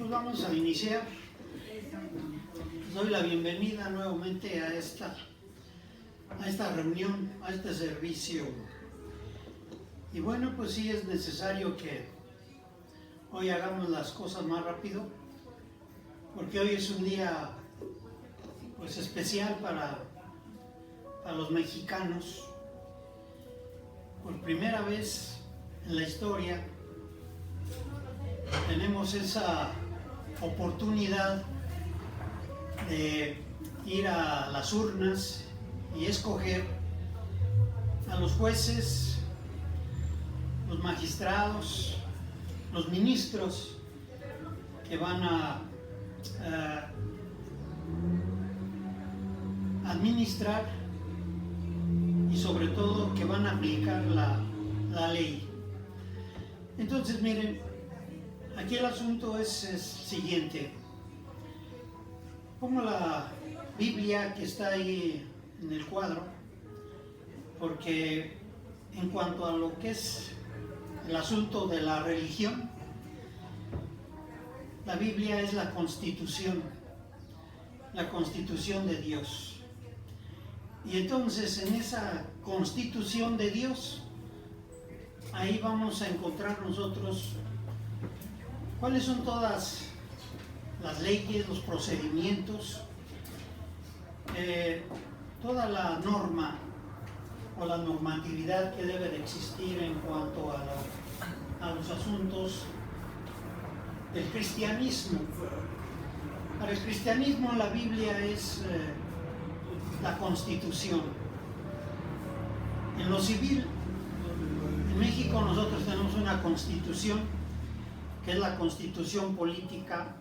pues vamos a iniciar. Les doy la bienvenida nuevamente a esta reunión, a este servicio. Y bueno, pues sí es necesario que hoy hagamos las cosas más rápido, porque hoy es un día pues especial para los mexicanos. Por primera vez en la historia tenemos esa oportunidad de ir a las urnas y escoger a los jueces, los magistrados, los ministros que van a administrar y sobre todo que van a aplicar la ley. Entonces miren, aquí el asunto es siguiente. Pongo la Biblia que está ahí en el cuadro, porque en cuanto a lo que es el asunto de la religión, la Biblia es la Constitución de Dios. Y entonces en esa Constitución de Dios, ahí vamos a encontrar nosotros cuáles son todas las leyes, los procedimientos, toda la norma o la normatividad que debe de existir en cuanto a los asuntos del cristianismo. Para el cristianismo la Biblia es la Constitución. En lo civil, en México nosotros tenemos una Constitución que es la Constitución Política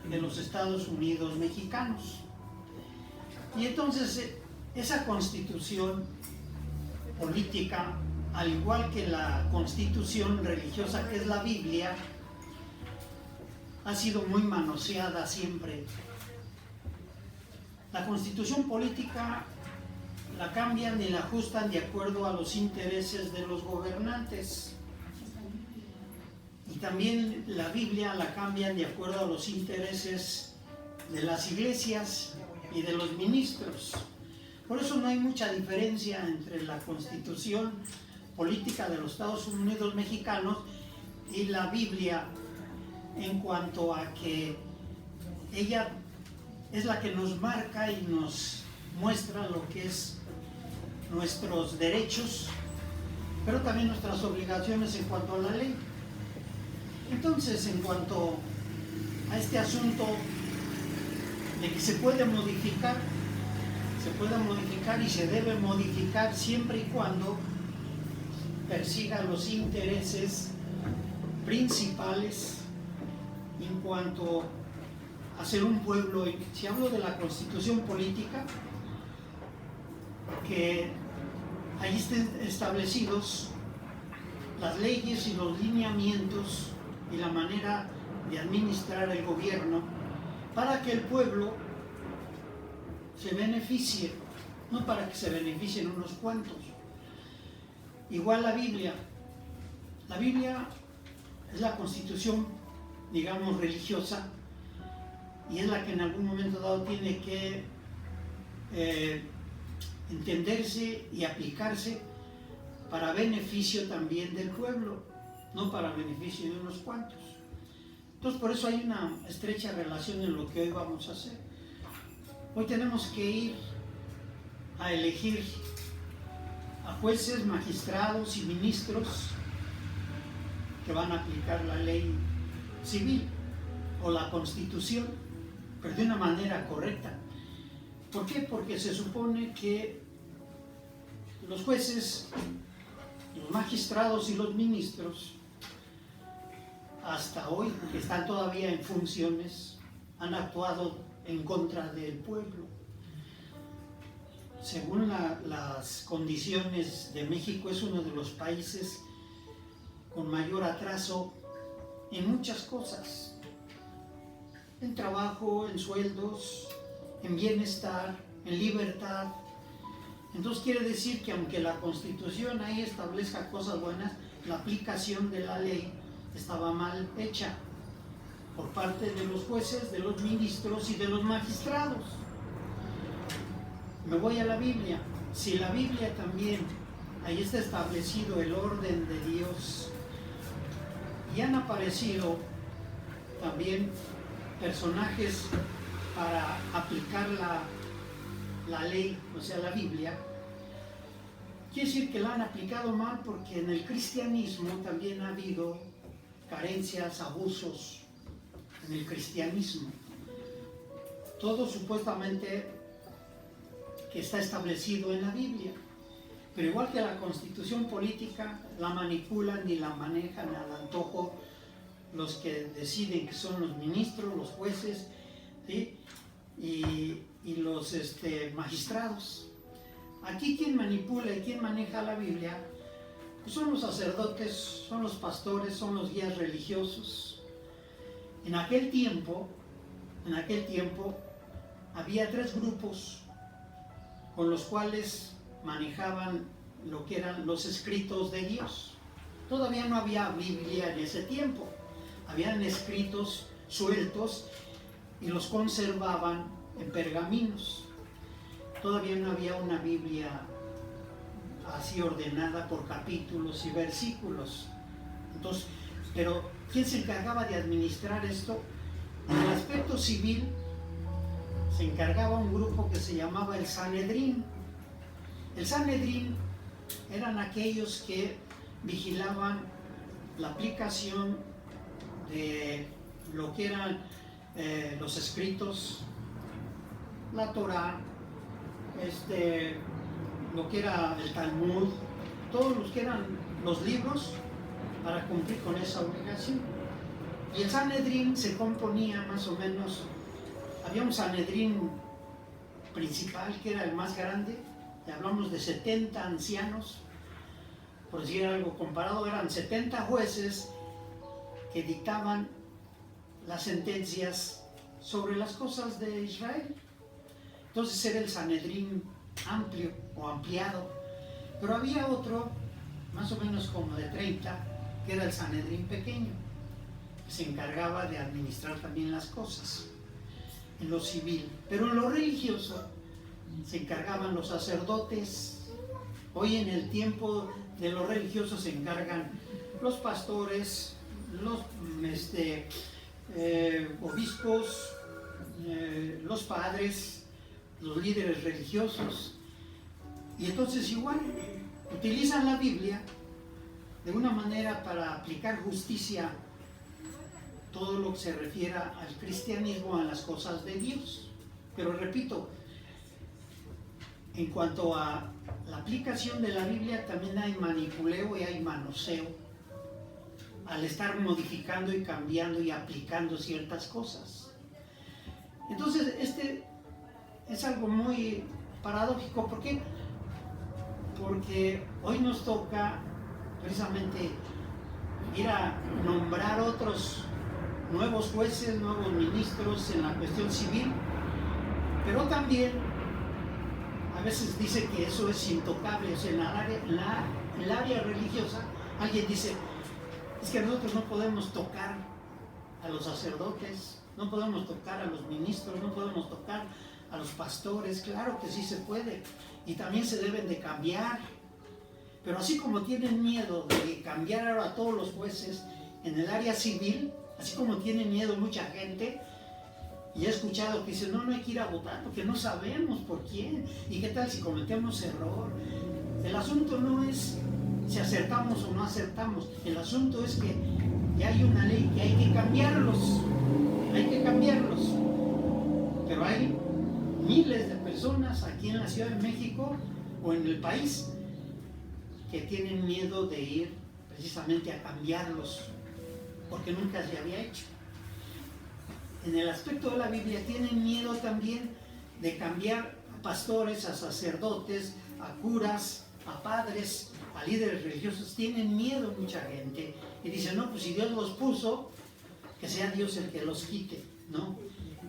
de los Estados Unidos Mexicanos. Y entonces esa Constitución política, al igual que la Constitución religiosa que es la Biblia, ha sido muy manoseada siempre. La Constitución política la cambian y la ajustan de acuerdo a los intereses de los gobernantes. Y también la Biblia la cambian de acuerdo a los intereses de las iglesias y de los ministros. Por eso no hay mucha diferencia entre la Constitución política de los Estados Unidos mexicanos y la Biblia, en cuanto a que ella es la que nos marca y nos muestra lo que es nuestros derechos, pero también nuestras obligaciones en cuanto a la ley. Entonces, en cuanto a este asunto de que se puede modificar y se debe modificar siempre y cuando persiga los intereses principales en cuanto a ser un pueblo. Si hablo de la Constitución política, que ahí estén establecidos las leyes y los lineamientos y la manera de administrar el gobierno para que el pueblo se beneficie, no para que se beneficien unos cuantos. Igual la Biblia es la Constitución, digamos, religiosa, y es la que en algún momento dado tiene que entenderse y aplicarse para beneficio también del pueblo, no para beneficio de unos cuantos. Entonces por eso hay una estrecha relación en lo que hoy vamos a hacer. Hoy tenemos que ir a elegir a jueces, magistrados y ministros que van a aplicar la ley civil o la Constitución, pero de una manera correcta. ¿Por qué? Porque se supone que los jueces, los magistrados y los ministros, hasta hoy, que están todavía en funciones, han actuado en contra del pueblo. Según las condiciones de México, es uno de los países con mayor atraso en muchas cosas, en trabajo, en sueldos, en bienestar, en libertad. Entonces quiere decir que aunque la Constitución ahí establezca cosas buenas, la aplicación de la ley estaba mal hecha. por parte de los jueces, de los ministros y de los magistrados. Me voy a la Biblia. Si la Biblia también, ahí está establecido el orden de Dios, y han aparecido también personajes para aplicar la ley, o sea, la Biblia, quiere decir que la han aplicado mal, porque en el cristianismo también ha habido carencias, abusos en el cristianismo. Todo supuestamente que está establecido en la Biblia, pero igual que la constitución política, la manipulan y la manejan al antojo los que deciden, que son los ministros, los jueces, ¿sí? y los magistrados. Aquí quien manipula y quien maneja la Biblia pues son los sacerdotes, son los pastores, son los guías religiosos. En aquel tiempo había 3 grupos con los cuales manejaban lo que eran los escritos de Dios. Todavía no había Biblia en ese tiempo. Habían escritos sueltos y los conservaban en pergaminos. Todavía no había una Biblia así ordenada por capítulos y versículos. Entonces, pero ¿quién se encargaba de administrar esto? En el aspecto civil se encargaba un grupo que se llamaba el Sanedrín. El Sanedrín eran aquellos que vigilaban la aplicación de lo que eran los escritos, la Torá, lo que era el Talmud, todos los que eran los libros, para cumplir con esa obligación. Y el Sanedrín se componía más o menos, había un Sanedrín principal que era el más grande, y hablamos de 70 ancianos, por decir algo comparado, eran 70 jueces que dictaban las sentencias sobre las cosas de Israel. Entonces era el Sanedrín amplio o ampliado, pero había otro, más o menos como de 30, que era el Sanedrín pequeño, que se encargaba de administrar también las cosas en lo civil, pero en lo religioso se encargaban los sacerdotes. Hoy en el tiempo de los religiosos se encargan los pastores, los obispos, los padres, los líderes religiosos. Y entonces igual utilizan la Biblia de una manera para aplicar justicia, todo lo que se refiera al cristianismo, a las cosas de Dios. Pero repito, en cuanto a la aplicación de la Biblia, también hay manipuleo y hay manoseo al estar modificando y cambiando y aplicando ciertas cosas. Entonces es algo muy paradójico. ¿Por qué? Porque hoy nos toca precisamente ir a nombrar otros nuevos jueces, nuevos ministros en la cuestión civil, pero también a veces dice que eso es intocable. O sea, en el área religiosa alguien dice, es que nosotros no podemos tocar a los sacerdotes, no podemos tocar a los ministros, no podemos tocar a los pastores. Claro que sí se puede, y también se deben de cambiar. Pero así como tienen miedo de cambiar ahora a todos los jueces en el área civil, así como tiene miedo mucha gente, y he escuchado que dicen, no hay que ir a votar porque no sabemos por quién, y qué tal si cometemos error. El asunto no es si acertamos o no acertamos, el asunto es que ya hay una ley que hay que cambiarlos, pero hay miles de personas aquí en la Ciudad de México o en el país que tienen miedo de ir precisamente a cambiarlos, porque nunca se había hecho. En el aspecto de la Biblia tienen miedo también de cambiar a pastores, a sacerdotes, a curas, a padres, a líderes religiosos. Tienen miedo mucha gente y dicen, no, pues si Dios los puso, que sea Dios el que los quite, ¿no?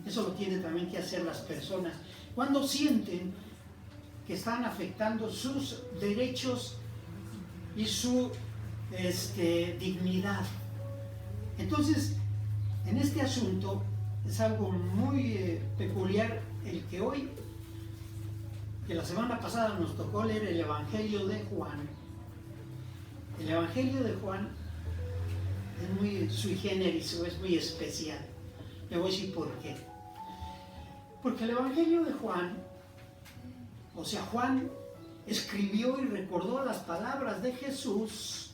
Eso lo tienen también que hacer las personas cuando sienten que están afectando sus derechos y su dignidad. Entonces, En este asunto es algo muy peculiar el que hoy, que la semana pasada nos tocó leer el Evangelio de Juan. El Evangelio de Juan es muy sui generis, o es muy especial. Le voy a decir por qué. Porque el Evangelio de Juan, o sea, Juan escribió y recordó las palabras de Jesús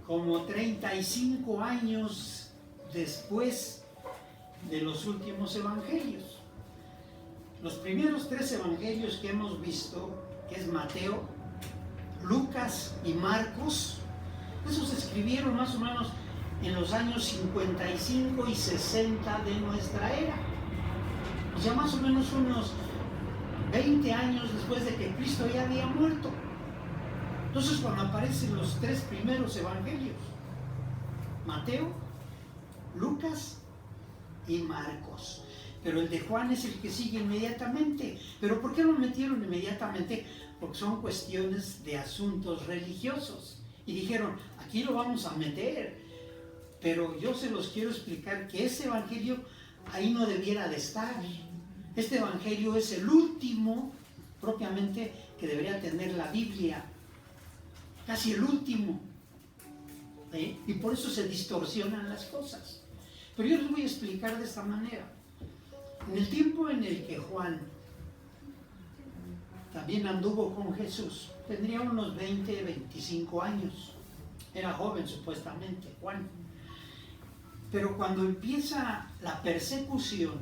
como 35 años después de los últimos evangelios. Los primeros 3 evangelios que hemos visto, que es Mateo, Lucas y Marcos, esos se escribieron más o menos en los años 55 y 60 de nuestra era. O sea, más o menos unos 20 años después de que Cristo ya había muerto. Entonces, cuando aparecen los 3 primeros evangelios, Mateo, Lucas y Marcos. Pero el de Juan es el que sigue inmediatamente. ¿Pero por qué lo metieron inmediatamente? Porque son cuestiones de asuntos religiosos. Y dijeron, aquí lo vamos a meter. Pero yo se los quiero explicar que ese evangelio ahí no debiera de estar. Este evangelio es el último, propiamente, que debería tener la Biblia. Casi el último. Y por eso se distorsionan las cosas. Pero yo les voy a explicar de esta manera. En el tiempo en el que Juan también anduvo con Jesús, tendría unos 20, 25 años. Era joven supuestamente, Juan. Pero cuando empieza la persecución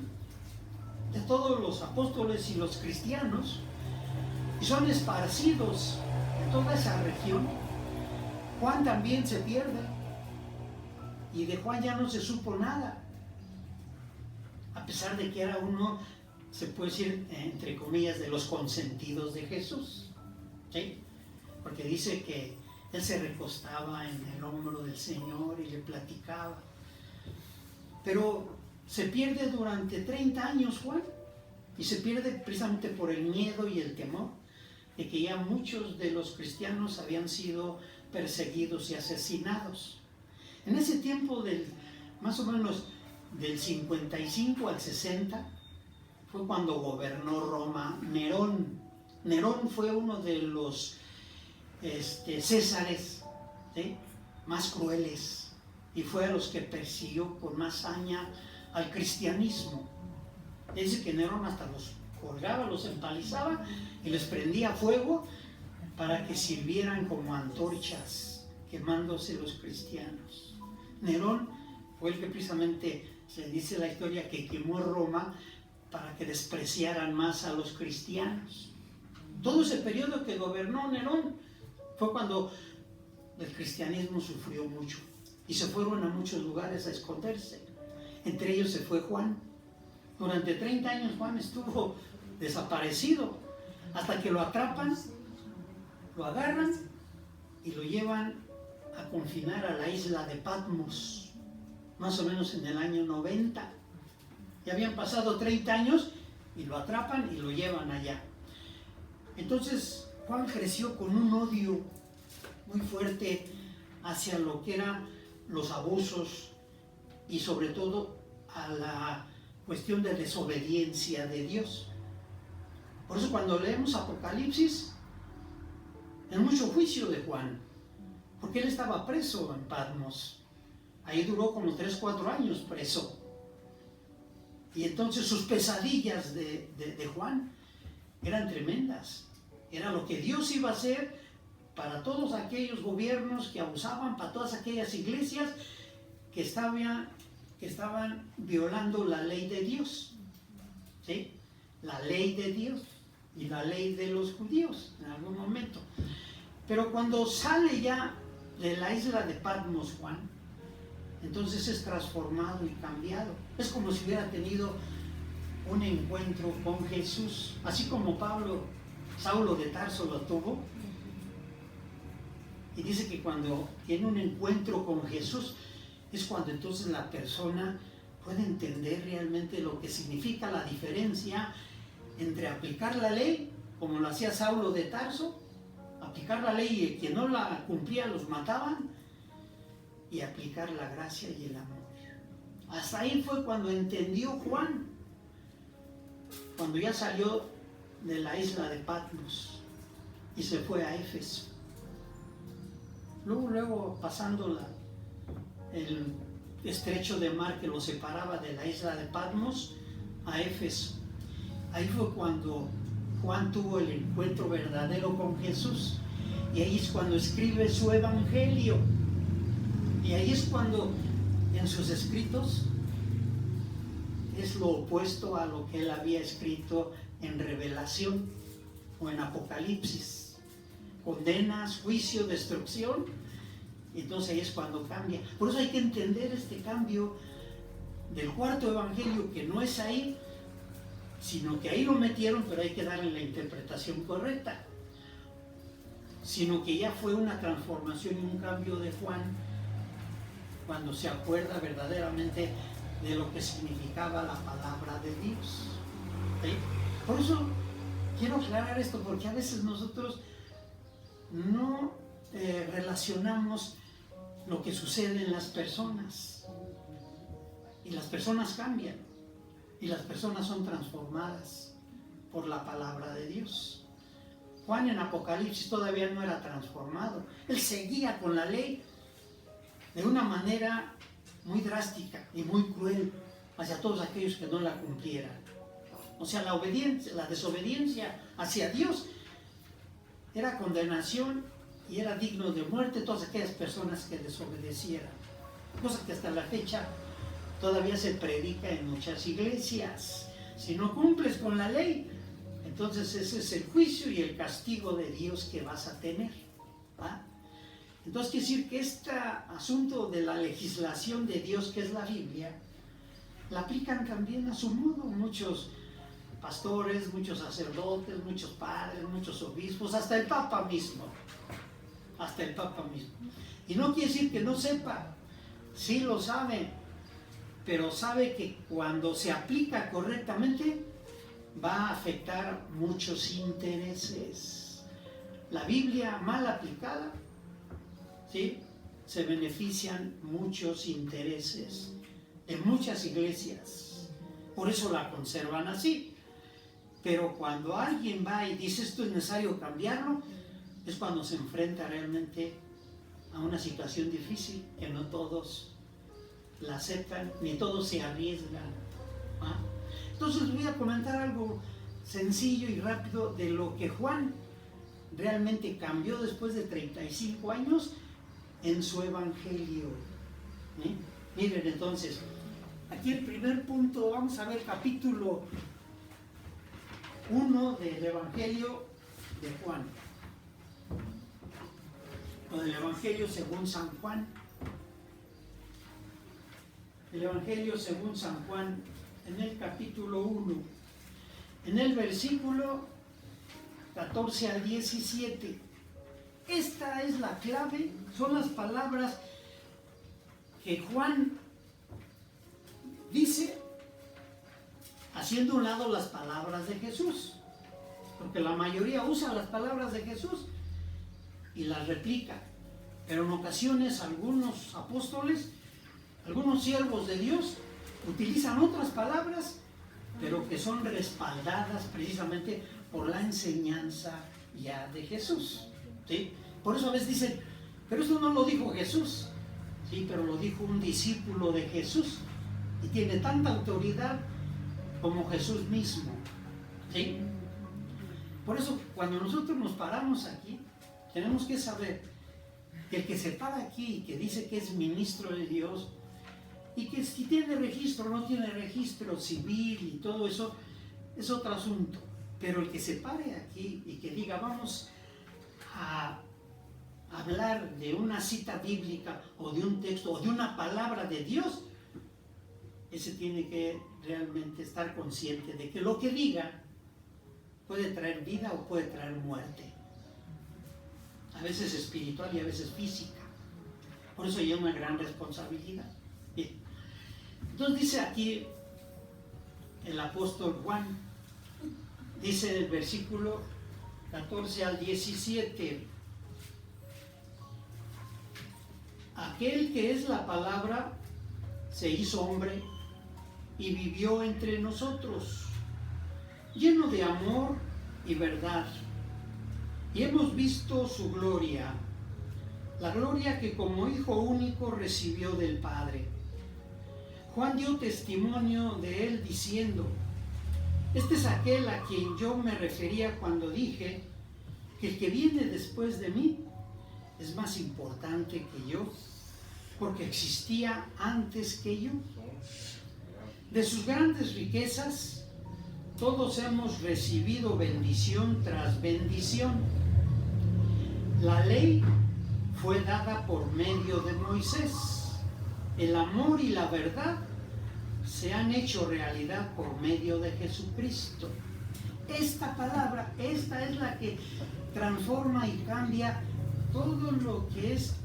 de todos los apóstoles y los cristianos, y son esparcidos en toda esa región, Juan también se pierde. Y de Juan ya no se supo nada. A pesar de que era uno, se puede decir, entre comillas, de los consentidos de Jesús. ¿Sí? Porque dice que él se recostaba en el hombro del Señor y le platicaba. Pero se pierde durante 30 años Juan. Y se pierde precisamente por el miedo y el temor de que ya muchos de los cristianos habían sido perseguidos y asesinados. En ese tiempo, más o menos del 55 al 60, fue cuando gobernó Roma Nerón. Nerón fue uno de los césares, ¿sí?, más crueles, y fue a los que persiguió con más saña al cristianismo. Dice que Nerón hasta los colgaba, los empalizaba y les prendía fuego para que sirvieran como antorchas, quemándose los cristianos. Nerón fue el que precisamente, se dice la historia, que quemó Roma para que despreciaran más a los cristianos. Todo ese periodo que gobernó Nerón fue cuando el cristianismo sufrió mucho y se fueron a muchos lugares a esconderse. Entre ellos se fue Juan. Durante 30 años Juan estuvo desaparecido hasta que lo atrapan, lo agarran y lo llevan a confinar a la isla de Patmos, más o menos en el año 90. Ya habían pasado 30 años y lo atrapan y lo llevan allá. Entonces Juan creció con un odio muy fuerte hacia lo que eran los abusos y sobre todo a la cuestión de desobediencia de Dios. Por eso cuando leemos Apocalipsis, hay mucho juicio de Juan, porque él estaba preso en Patmos. Ahí duró como 3, 4 años preso. Y entonces sus pesadillas de Juan eran tremendas. Era lo que Dios iba a hacer para todos aquellos gobiernos que abusaban, para todas aquellas iglesias que estaban violando la ley de Dios. ¿Sí? La ley de Dios y la ley de los judíos en algún momento. Pero cuando sale ya de la isla de Patmos Juan, entonces es transformado y cambiado. Es como si hubiera tenido un encuentro con Jesús, así como Saulo de Tarso lo tuvo. Y dice que cuando tiene un encuentro con Jesús, es cuando entonces la persona puede entender realmente lo que significa la diferencia entre aplicar la ley, como lo hacía Saulo de Tarso, aplicar la ley y quien no la cumplía los mataban, y aplicar la gracia y el amor. Hasta ahí fue cuando entendió Juan, cuando ya salió de la isla de Patmos y se fue a Éfeso. Luego pasando el estrecho de mar que lo separaba de la isla de Patmos a Éfeso. Ahí fue cuando Juan tuvo el encuentro verdadero con Jesús, y ahí es cuando escribe su evangelio, y ahí es cuando en sus escritos es lo opuesto a lo que él había escrito en Revelación o en Apocalipsis: condenas, juicio, destrucción. Entonces ahí es cuando cambia. Por eso hay que entender este cambio del cuarto evangelio, que no es ahí, sino que ahí lo metieron, pero hay que darle la interpretación correcta, sino que ya fue una transformación y un cambio de Juan cuando se acuerda verdaderamente de lo que significaba la palabra de Dios. ¿Sí? Por eso quiero aclarar esto, porque a veces nosotros no relacionamos lo que sucede en las personas, y las personas cambian, y las personas son transformadas por la palabra de Dios. Juan en Apocalipsis todavía no era transformado, él seguía con la ley de una manera muy drástica y muy cruel hacia todos aquellos que no la cumplieran. O sea, la desobediencia hacia Dios era condenación y era digno de muerte todas aquellas personas que desobedecieran. Cosa que hasta la fecha todavía se predica en muchas iglesias. Si no cumples con la ley, entonces ese es el juicio y el castigo de Dios que vas a tener. ¿Va? Entonces quiere decir que este asunto de la legislación de Dios, que es la Biblia, la aplican también a su modo muchos pastores, muchos sacerdotes, muchos padres, muchos obispos, hasta el Papa mismo. Hasta el Papa mismo. Y no quiere decir que no sepa, sí lo sabe, pero sabe que cuando se aplica correctamente va a afectar muchos intereses. La Biblia mal aplicada, ¿sí?, se benefician muchos intereses de muchas iglesias. Por eso la conservan así. Pero cuando alguien va y dice esto es necesario cambiarlo, es cuando se enfrenta realmente a una situación difícil que no todos la aceptan, ni todos se arriesgan. ¿Ah? Entonces voy a comentar algo sencillo y rápido de lo que Juan realmente cambió después de 35 años en su evangelio. Miren entonces, aquí el primer punto, vamos a ver capítulo 1 del evangelio de Juan, o del evangelio según San Juan. El evangelio según San Juan, en el capítulo 1, en el versículo 14 al 17. Esta es la clave, son las palabras que Juan dice haciendo a un lado las palabras de Jesús, porque la mayoría usa las palabras de Jesús y las replica, pero en ocasiones algunos apóstoles, algunos siervos de Dios utilizan otras palabras, pero que son respaldadas precisamente por la enseñanza ya de Jesús. ¿Sí? Por eso a veces dicen, pero esto no lo dijo Jesús. Sí, pero lo dijo un discípulo de Jesús y tiene tanta autoridad como Jesús mismo. ¿Sí? Por eso cuando nosotros nos paramos aquí, tenemos que saber que el que se para aquí y que dice que es ministro de Dios, y que si tiene registro o no tiene registro civil y todo eso, es otro asunto. Pero el que se pare aquí y que diga, vamos a hablar de una cita bíblica o de un texto o de una palabra de Dios, ese tiene que realmente estar consciente de que lo que diga puede traer vida o puede traer muerte. A veces espiritual y a veces física. Por eso hay una gran responsabilidad. Bien. Entonces dice aquí el apóstol Juan, dice el versículo 14 al 17, aquel que es la palabra se hizo hombre y vivió entre nosotros, lleno de amor y verdad. Y hemos visto su gloria, la gloria que como Hijo único recibió del Padre. Juan dio testimonio de él diciendo: este es aquel a quien yo me refería cuando dije que el que viene después de mí es más importante que yo, porque existía antes que yo. De sus grandes riquezas, todos hemos recibido bendición tras bendición. La ley fue dada por medio de Moisés. El amor y la verdad se han hecho realidad por medio de Jesucristo. Esta palabra, esta es la que transforma y cambia todo lo que es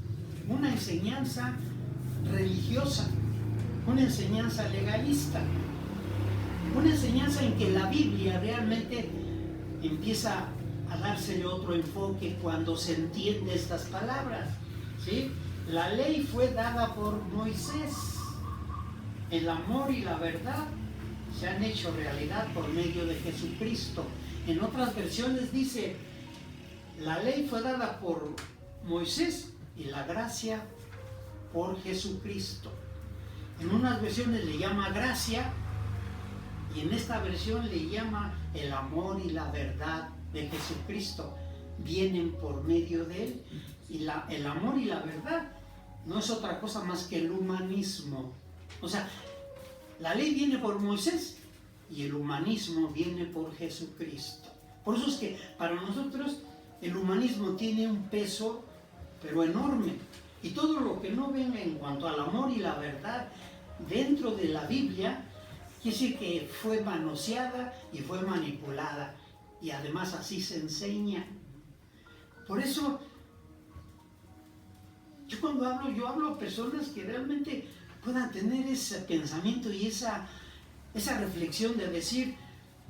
una enseñanza religiosa, una enseñanza legalista, una enseñanza en que la Biblia realmente empieza a dársele otro enfoque cuando se entiende estas palabras, ¿sí? La ley fue dada por Moisés. El amor y la verdad se han hecho realidad por medio de Jesucristo. En otras versiones dice: la ley fue dada por Moisés y la gracia por Jesucristo. En unas versiones le llama gracia y en esta versión le llama el amor y la verdad de Jesucristo. Vienen por medio de él. Y el amor y la verdad no es otra cosa más que el humanismo. O sea, la ley viene por Moisés y el humanismo viene por Jesucristo. Por eso es que para nosotros el humanismo tiene un peso, pero enorme. Y todo lo que no venga en cuanto al amor y la verdad dentro de la Biblia, quiere decir que fue manoseada y fue manipulada. Y además así se enseña. Por eso, yo hablo a personas que realmente puedan tener ese pensamiento y esa reflexión de decir: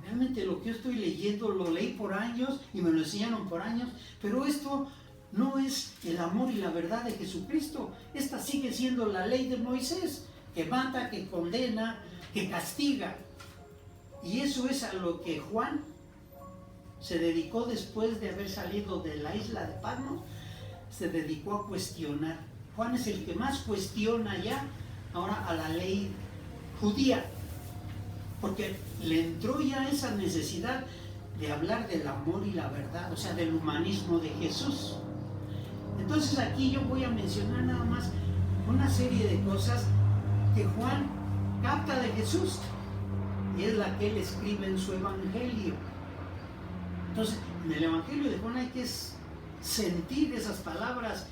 realmente lo que yo estoy leyendo lo leí por años y me lo enseñaron por años, pero esto no es el amor y la verdad de Jesucristo. Esta sigue siendo la ley de Moisés, que mata, que condena, que castiga. Y eso es a lo que Juan se dedicó después de haber salido de la isla de Patmos, se dedicó a cuestionar. Juan es el que más cuestiona ya ahora a la ley judía, porque le entró ya esa necesidad de hablar del amor y la verdad, o sea, del humanismo de Jesús. Entonces aquí yo voy a mencionar nada más una serie de cosas que Juan capta de Jesús y es la que él escribe en su evangelio. Entonces, en el evangelio de Juan hay que sentir esas palabras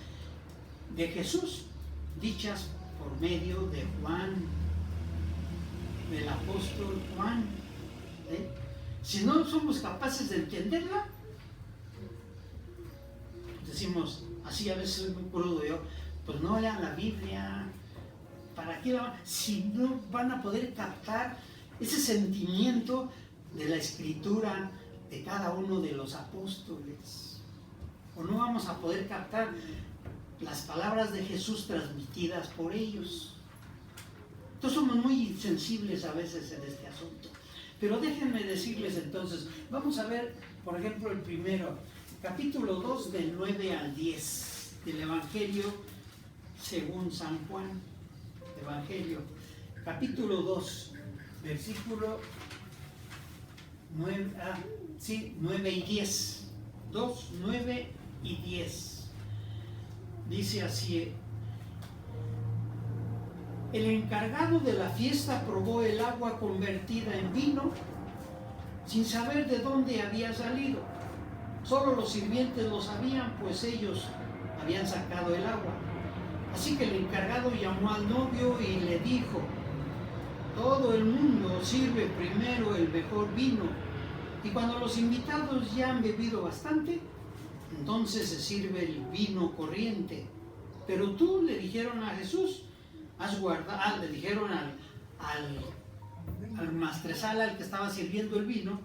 de Jesús dichas por medio de Juan, del apóstol Juan. Si no somos capaces de entenderla, decimos, así a veces soy muy crudo yo, pues no lean la Biblia. ¿Para qué la van? Si no van a poder captar ese sentimiento de la escritura de cada uno de los apóstoles, o no vamos a poder captar las palabras de Jesús transmitidas por ellos. Entonces somos muy sensibles a veces en este asunto. Pero déjenme decirles entonces, vamos a ver, por ejemplo, el primero, capítulo 2, del 9 al 10, del Evangelio según San Juan. Evangelio, capítulo 2, versículo 9 y 10. 2, 9 y 10. Dice así: el encargado de la fiesta probó el agua convertida en vino sin saber de dónde había salido. Solo los sirvientes lo sabían, pues ellos habían sacado el agua. Así que el encargado llamó al novio y le dijo: todo el mundo sirve primero el mejor vino, y cuando los invitados ya han bebido bastante, entonces se sirve el vino corriente. Pero tú, le dijeron a Jesús, le dijeron al maestresala, al que estaba sirviendo el vino,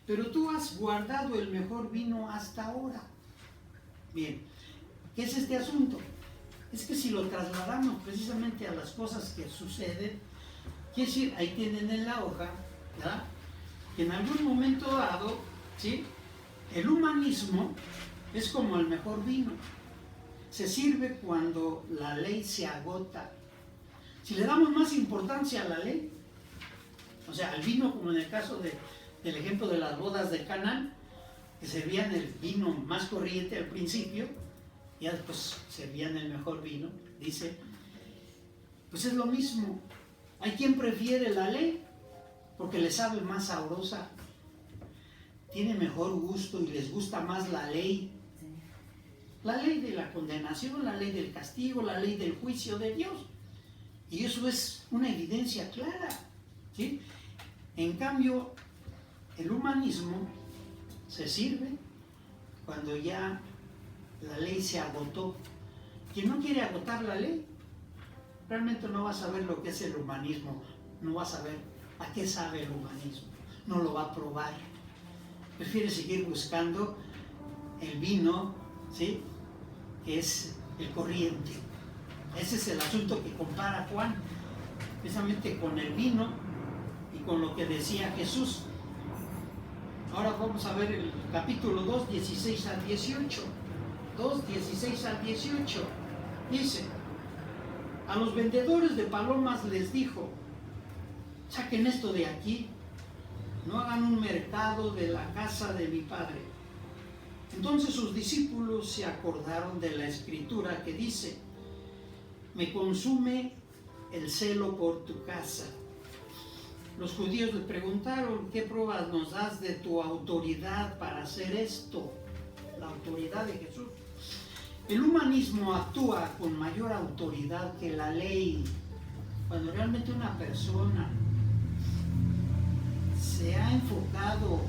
pero tú has guardado el mejor vino hasta ahora. Bien, ¿qué es este asunto? Es que si lo trasladamos precisamente a las cosas que suceden, quiere decir, ahí tienen en la hoja, ¿verdad?, que en algún momento dado, ¿sí?, el humanismo es como el mejor vino. Se sirve cuando la ley se agota. Si le damos más importancia a la ley, o sea, al vino, como en el caso del ejemplo de las bodas de Canaán, que servían el vino más corriente al principio, y después servían el mejor vino, dice, pues es lo mismo. Hay quien prefiere la ley porque le sabe más sabrosa, tiene mejor gusto y les gusta más la ley. La ley de la condenación, la ley del castigo, la ley del juicio de Dios. Y eso es una evidencia clara, ¿sí? En cambio, el humanismo se sirve cuando ya la ley se agotó. Quien no quiere agotar la ley, realmente no va a saber lo que es el humanismo, no va a saber a qué sabe el humanismo, no lo va a probar. Prefiere seguir buscando el vino, ¿sí?, que es el corriente. Ese es el asunto que compara Juan, precisamente con el vino y con lo que decía Jesús. Ahora vamos a ver el capítulo 2, 16 al 18. 2, 16 al 18. Dice, a los vendedores de palomas les dijo, saquen esto de aquí, no hagan un mercado de la casa de mi padre. Entonces sus discípulos se acordaron de la escritura que dice, me consume el celo por tu casa. Los judíos le preguntaron, ¿qué pruebas nos das de tu autoridad para hacer esto? La autoridad de Jesús. El humanismo actúa con mayor autoridad que la ley. Cuando realmente una persona se ha enfocado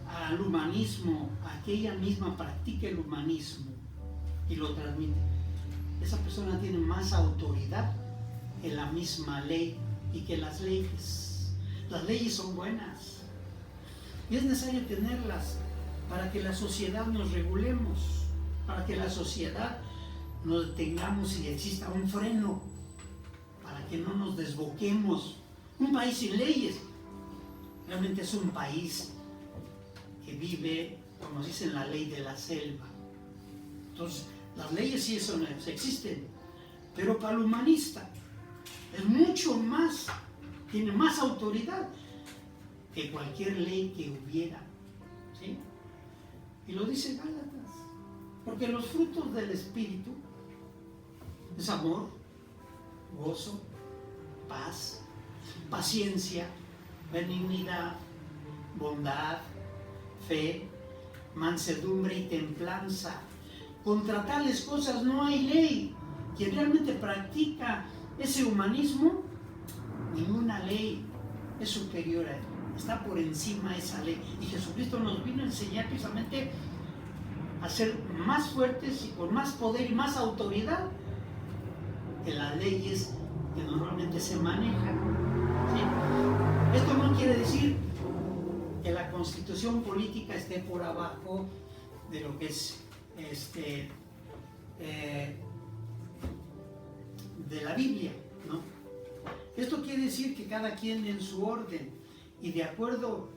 al humanismo, a que ella misma practique el humanismo y lo transmite, esa persona tiene más autoridad que la misma ley y que las leyes. Las leyes son buenas y es necesario tenerlas para que la sociedad nos regulemos, para que la sociedad nos detengamos y exista un freno, para que no nos desboquemos. Un país sin leyes realmente es un país que vive, como se dice, en la ley de la selva. Entonces, las leyes sí existen, pero para el humanista es mucho más, tiene más autoridad que cualquier ley que hubiera, ¿sí? Y lo dice Gálatas, porque los frutos del Espíritu es amor, gozo, paz, paciencia, benignidad, bondad, fe, mansedumbre y templanza. Contra tales cosas no hay ley. Quien realmente practica ese humanismo, ninguna ley es superior a él, está por encima de esa ley. Y Jesucristo nos vino a enseñar precisamente a ser más fuertes y con más poder y más autoridad que las leyes que normalmente se manejan, ¿sí? Esto no quiere decir que la constitución política esté por abajo de lo que es de la Biblia, ¿no? Esto quiere decir que cada quien en su orden y de acuerdo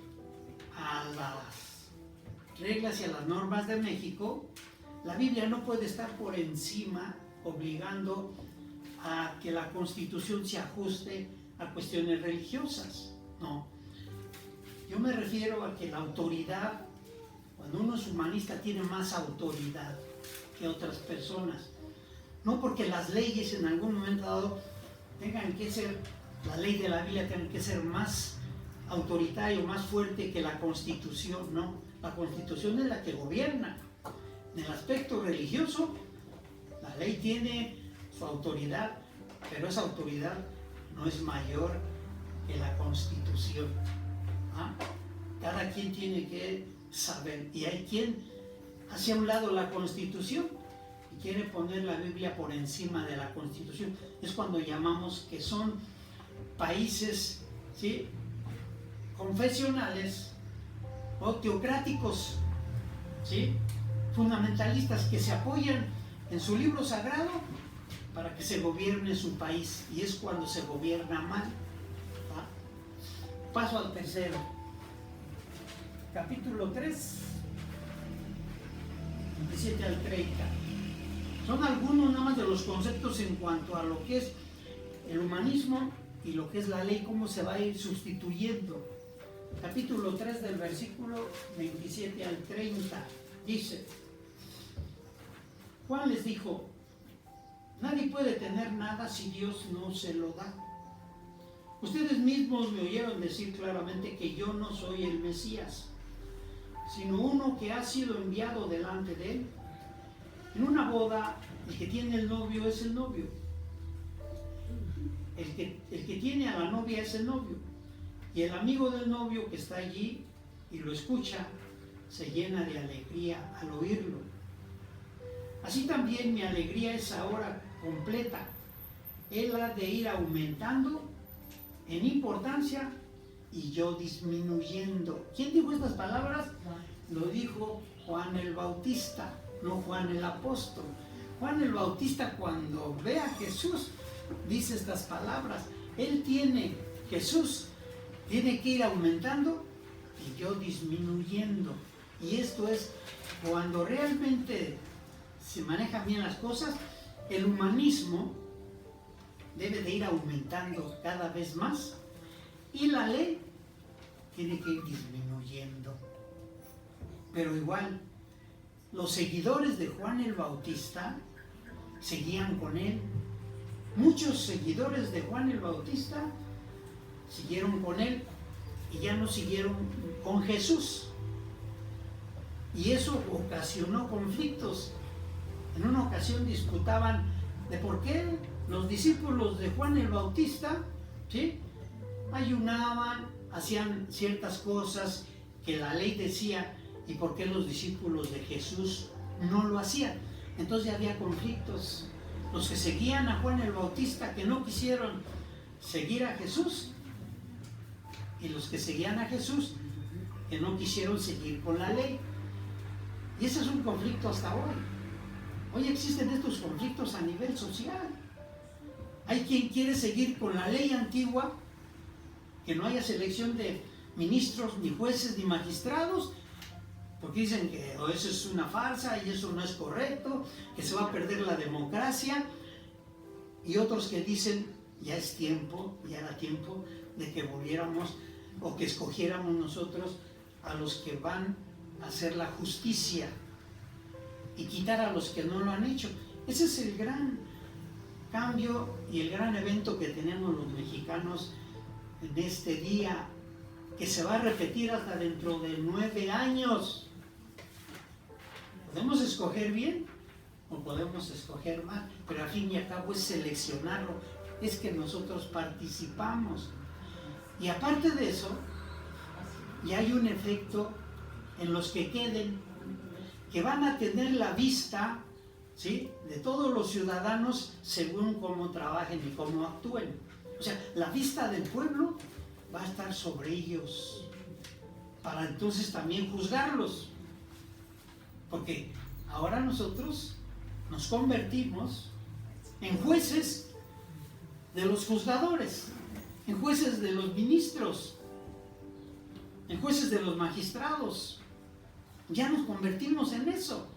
a las reglas y a las normas de México, la Biblia no puede estar por encima obligando a que la Constitución se ajuste a cuestiones religiosas, no. Yo me refiero a que la autoridad, cuando uno es humanista, tiene más autoridad que otras personas. No porque las leyes en algún momento dado tengan que ser, la ley de la Biblia tenga que ser más autoritario, más fuerte que la Constitución, no. La Constitución es la que gobierna. En el aspecto religioso, la ley tiene su autoridad, pero esa autoridad no es mayor que la Constitución. ¿Ah? Cada quien tiene que saber, y hay quien hace a un lado la Constitución y quiere poner la Biblia por encima de la Constitución. Es cuando llamamos que son países, ¿sí?, confesionales o teocráticos, ¿sí?, fundamentalistas, que se apoyan en su libro sagrado para que se gobierne su país, y es cuando se gobierna mal. ¿Va? Paso al tercero. Capítulo 3, 27 al 30. Son algunos nada más de los conceptos en cuanto a lo que es el humanismo y lo que es la ley, cómo se va a ir sustituyendo. Capítulo 3 del versículo 27 al 30 dice: Juan les dijo: nadie puede tener nada si Dios no se lo da. Ustedes mismos me oyeron decir claramente que yo no soy el Mesías, sino uno que ha sido enviado delante de él. En una boda, el que tiene el novio es el novio. El que tiene a la novia es el novio. Y el amigo del novio que está allí y lo escucha, se llena de alegría al oírlo. Así también mi alegría es ahora completa. Él ha de ir aumentando en importancia y yo disminuyendo. ¿Quién dijo estas palabras? Lo dijo Juan el Bautista, no Juan el apóstol. Juan el Bautista, cuando ve a Jesús, dice estas palabras. Jesús tiene que ir aumentando y yo disminuyendo. Y esto es cuando realmente se manejan bien las cosas. El humanismo debe de ir aumentando cada vez más y la ley tiene que ir disminuyendo. Pero igual, los seguidores de Juan el Bautista seguían con él. Muchos seguidores de Juan el Bautista siguieron con él y ya no siguieron con Jesús. Y eso ocasionó conflictos. En una ocasión disputaban de por qué los discípulos de Juan el Bautista, ¿sí?, ayunaban, hacían ciertas cosas que la ley decía, y por qué los discípulos de Jesús no lo hacían. Entonces ya había conflictos. Los que seguían a Juan el Bautista, que no quisieron seguir a Jesús, y los que seguían a Jesús, que no quisieron seguir con la ley. Y ese es un conflicto hasta hoy. Hoy existen estos conflictos a nivel social. Hay quien quiere seguir con la ley antigua, que no haya selección de ministros, ni jueces, ni magistrados, porque dicen que eso es una farsa y eso no es correcto, que se va a perder la democracia. Y otros que dicen, ya es tiempo, ya era tiempo de que volviéramos o que escogiéramos nosotros a los que van a hacer la justicia y quitar a los que no lo han hecho. Ese es el gran cambio y el gran evento que tenemos los mexicanos en este día, que se va a repetir hasta dentro de 9 años. Podemos escoger bien o podemos escoger mal, pero al fin y al cabo es seleccionarlo, es que nosotros participamos. Y aparte de eso, ya hay un efecto en los que queden, que van a tener la vista, ¿sí?, de todos los ciudadanos según cómo trabajen y cómo actúen. O sea, la vista del pueblo va a estar sobre ellos, para entonces también juzgarlos. Porque ahora nosotros nos convertimos en jueces de los juzgadores, en jueces de los ministros, en jueces de los magistrados. Ya nos convertimos en eso.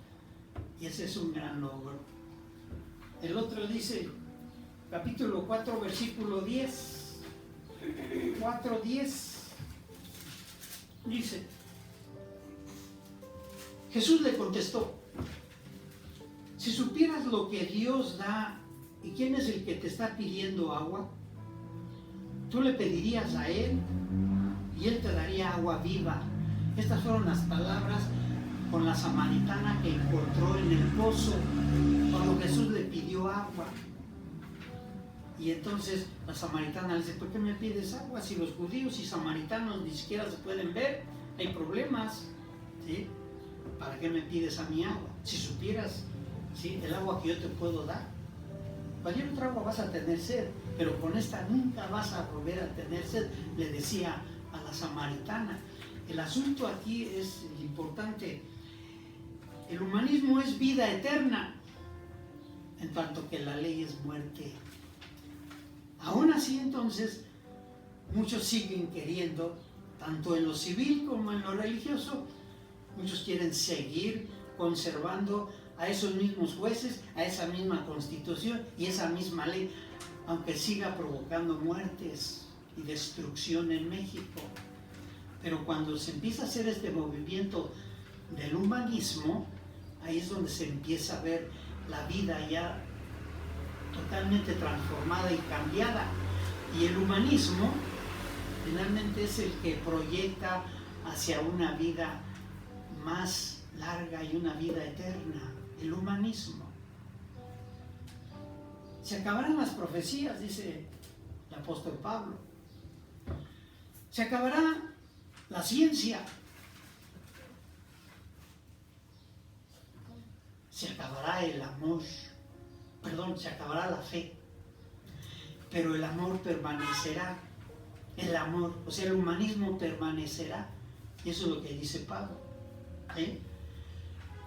Y ese es un gran logro. El otro dice, capítulo 4, versículo 10. 4:10. Dice, Jesús le contestó: si supieras lo que Dios da y quién es el que te está pidiendo agua, tú le pedirías a Él y Él te daría agua viva. Estas fueron las palabras con la samaritana que encontró en el pozo cuando Jesús le pidió agua. Y entonces la samaritana le dice: ¿por qué me pides agua? Si los judíos y samaritanos ni siquiera se pueden ver, hay problemas, ¿sí? ¿Para qué me pides a mi agua? Si supieras, ¿sí?, el agua que yo te puedo dar. Cualquier otra agua vas a tener sed, pero con esta nunca vas a volver a tener sed, le decía a la samaritana. El asunto aquí es importante. El humanismo es vida eterna. en tanto que la ley es muerte. Aún así, entonces, muchos siguen queriendo, tanto en lo civil como en lo religioso, muchos quieren seguir conservando a esos mismos jueces, a esa misma constitución y esa misma ley, aunque siga provocando muertes y destrucción en México. Pero cuando se empieza a hacer este movimiento del humanismo, ahí es donde se empieza a ver la vida ya totalmente transformada y cambiada. Y el humanismo finalmente es el que proyecta hacia una vida más larga y una vida eterna. El humanismo. Se acabarán las profecías, dice el apóstol Pablo. Se acabará la ciencia. Se acabará el amor. Se acabará la fe. Pero el amor permanecerá. El amor, o sea, el humanismo permanecerá. Y eso es lo que dice Pablo.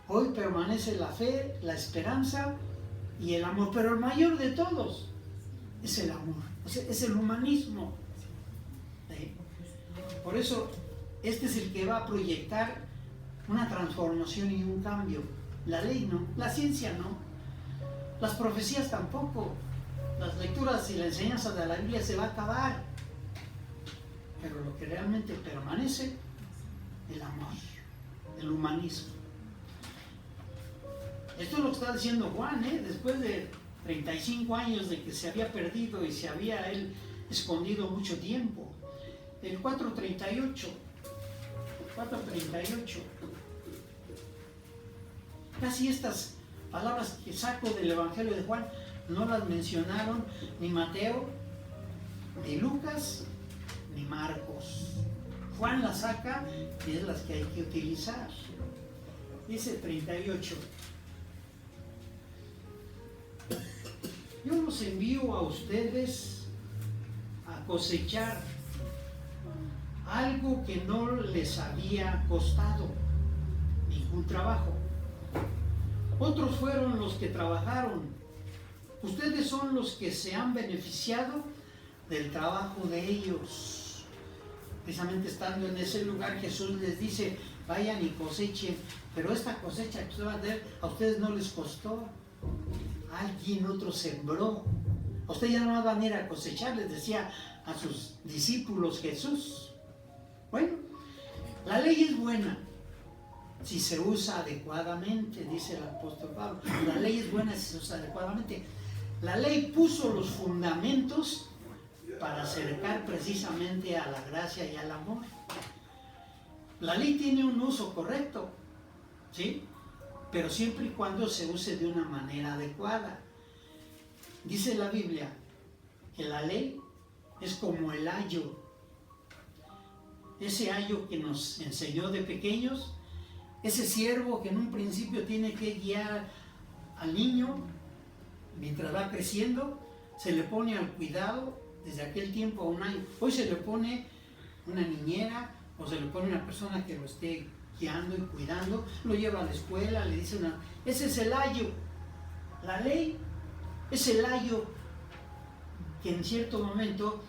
Hoy permanece la fe, la esperanza y el amor, pero el mayor de todos es el amor, es el humanismo. Por eso, este es el que va a proyectar una transformación y un cambio. La ley no, la ciencia no, las profecías tampoco, las lecturas y la enseñanza de la Biblia se va a acabar. Pero lo que realmente permanece, el amor, el humanismo. Esto es lo que está diciendo Juan, después de 35 años de que se había perdido y se había él escondido mucho tiempo. El 4:38. Casi estas palabras que saco del Evangelio de Juan no las mencionaron ni Mateo, ni Lucas, ni Marcos. Juan las saca y es las que hay que utilizar. Dice 38. Yo los envío a ustedes a cosechar algo que no les había costado ningún trabajo. Otros fueron los que trabajaron. Ustedes son los que se han beneficiado del trabajo de ellos. Precisamente estando en ese lugar, Jesús les dice, vayan y cosechen, pero esta cosecha que ustedes van a tener, a ustedes no les costó. Alguien otro sembró. A ustedes ya no van a ir a cosechar, les decía a sus discípulos Jesús. Bueno, la ley es buena si se usa adecuadamente, dice el apóstol Pablo. La ley es buena si se usa adecuadamente. La ley puso los fundamentos para acercar precisamente a la gracia y al amor. La ley tiene un uso correcto, ¿sí? Pero siempre y cuando se use de una manera adecuada. Dice la Biblia que la ley es como el ayo. Ese ayo que nos enseñó de pequeños, ese siervo que en un principio tiene que guiar al niño mientras va creciendo, se le pone al cuidado desde aquel tiempo a un año. Hoy se le pone una niñera o se le pone una persona que lo esté guiando y cuidando, lo lleva a la escuela, le dice ese es el ayo. La ley es el ayo que en cierto momento,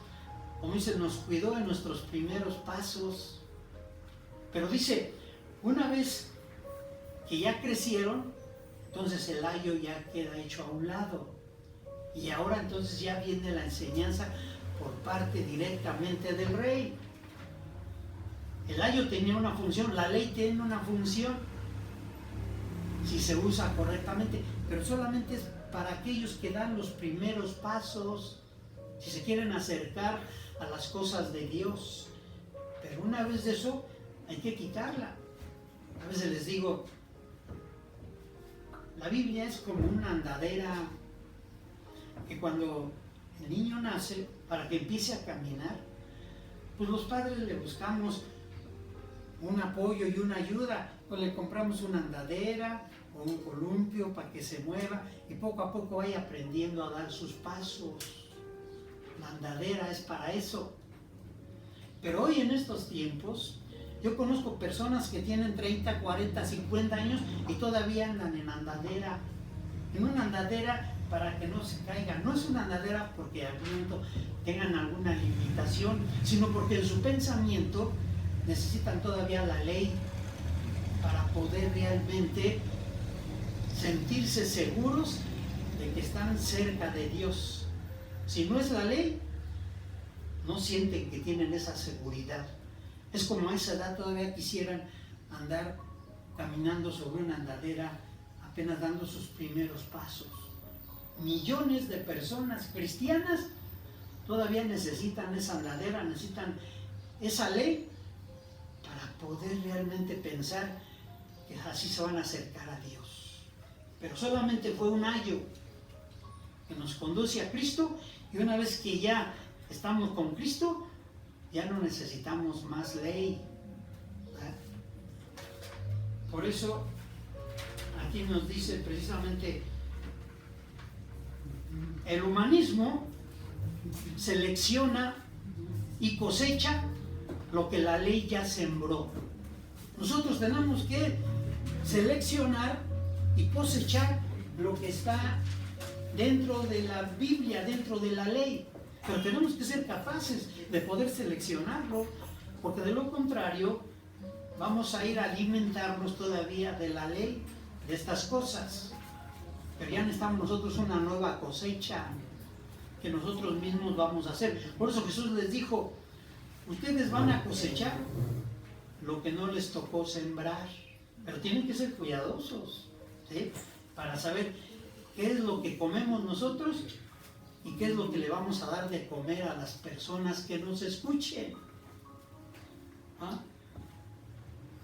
como dice, nos cuidó en nuestros primeros pasos. Pero dice, una vez que ya crecieron, entonces el ayo ya queda hecho a un lado. Y ahora entonces ya viene la enseñanza por parte directamente del rey. El ayo tenía una función, la ley tiene una función, si se usa correctamente, pero solamente es para aquellos que dan los primeros pasos, si se quieren acercar a las cosas de Dios. Pero una vez de eso, hay que quitarla. A veces les digo, la Biblia es como una andadera que cuando el niño nace, para que empiece a caminar, pues los padres le buscamos un apoyo y una ayuda, pues le compramos una andadera o un columpio para que se mueva y poco a poco vaya aprendiendo a dar sus pasos. La andadera es para eso. Pero hoy en estos tiempos, yo conozco personas que tienen 30, 40, 50 años y todavía andan en andadera. en una andadera para que no se caigan. No es una andadera porque al momento tengan alguna limitación, sino porque en su pensamiento necesitan todavía la ley para poder realmente sentirse seguros de que están cerca de Dios. Si no es la ley, no sienten que tienen esa seguridad. Es como a esa edad todavía quisieran andar caminando sobre una andadera, apenas dando sus primeros pasos. Millones de personas cristianas todavía necesitan esa andadera, necesitan esa ley para poder realmente pensar que así se van a acercar a Dios. Pero solamente fue un ayo que nos conduce a Cristo, y una vez que ya estamos con Cristo, ya no necesitamos más ley. ¿Verdad? Por eso aquí nos dice precisamente, el humanismo selecciona y cosecha lo que la ley ya sembró. Nosotros tenemos que seleccionar y cosechar lo que está dentro de la Biblia, dentro de la ley. Pero tenemos que ser capaces de poder seleccionarlo, porque de lo contrario vamos a ir a alimentarnos todavía de la ley, de estas cosas. Pero ya necesitamos nosotros una nueva cosecha que nosotros mismos vamos a hacer. Por eso Jesús les dijo, ustedes van a cosechar lo que no les tocó sembrar, pero tienen que ser cuidadosos, ¿sí? Para saber qué es lo que comemos nosotros y qué es lo que le vamos a dar de comer a las personas que nos escuchen. ¿Ah?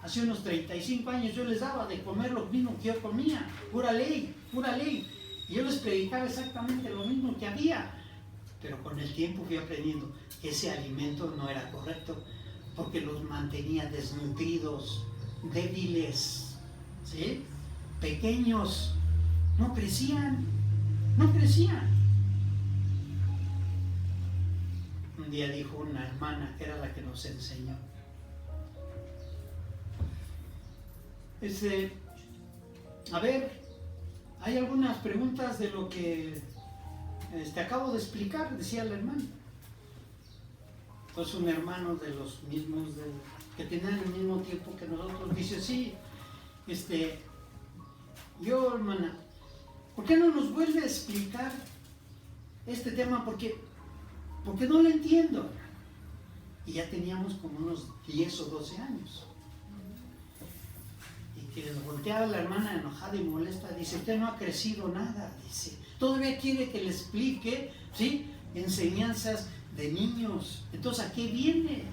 Hace unos 35 años yo les daba de comer lo mismo que yo comía, pura ley, pura ley. Y yo les predicaba exactamente lo mismo que había, pero con el tiempo fui aprendiendo que ese alimento no era correcto, porque los mantenía desnutridos, débiles, ¿sí? Pequeños, no crecían, no crecían. Un día dijo una hermana, que era la que nos enseñó, a ver, hay algunas preguntas de lo que acabo de explicar, decía la hermana. Entonces un hermano de los mismos, que tenían el mismo tiempo que nosotros, dice, sí, yo, hermana, ¿por qué no nos vuelve a explicar este tema? Porque no lo entiendo. Y ya teníamos como unos 10 o 12 años. Y que les volteaba la hermana enojada y molesta, dice, usted no ha crecido nada, dice, todavía quiere que le explique, ¿sí?, enseñanzas de niños. Entonces, ¿a qué viene?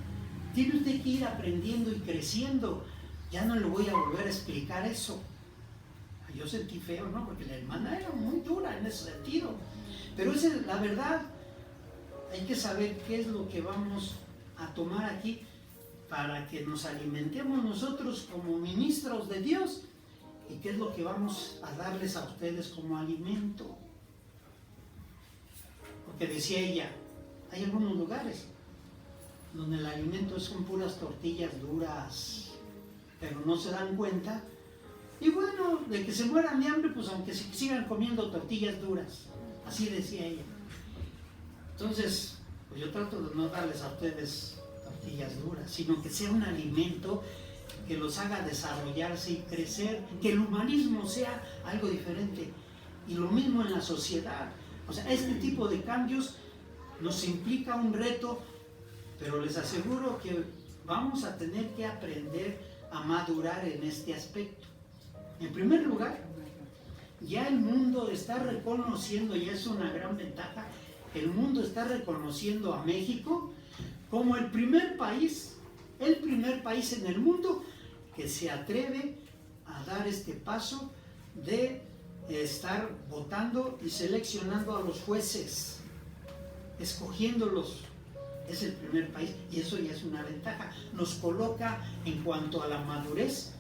Tiene usted que ir aprendiendo y creciendo. Ya no le voy a volver a explicar eso. Yo sentí feo, ¿no? Porque la hermana era muy dura en ese sentido. Pero esa es la verdad. Hay que saber qué es lo que vamos a tomar aquí para que nos alimentemos nosotros como ministros de Dios, y qué es lo que vamos a darles a ustedes como alimento. Porque decía ella, hay algunos lugares donde el alimento son puras tortillas duras, pero no se dan cuenta. Y bueno, de que se mueran de hambre, pues aunque sigan comiendo tortillas duras. Así decía ella. Entonces, pues yo trato de no darles a ustedes tortillas duras, sino que sea un alimento que los haga desarrollarse y crecer, que el humanismo sea algo diferente. Y lo mismo en la sociedad. O sea, este tipo de cambios nos implica un reto, pero les aseguro que vamos a tener que aprender a madurar en este aspecto. En primer lugar, ya el mundo está reconociendo, y es una gran ventaja, el mundo está reconociendo a México como el primer país en el mundo que se atreve a dar este paso de estar votando y seleccionando a los jueces, escogiéndolos. Es el primer país, y eso ya es una ventaja. Nos coloca en cuanto a la madurez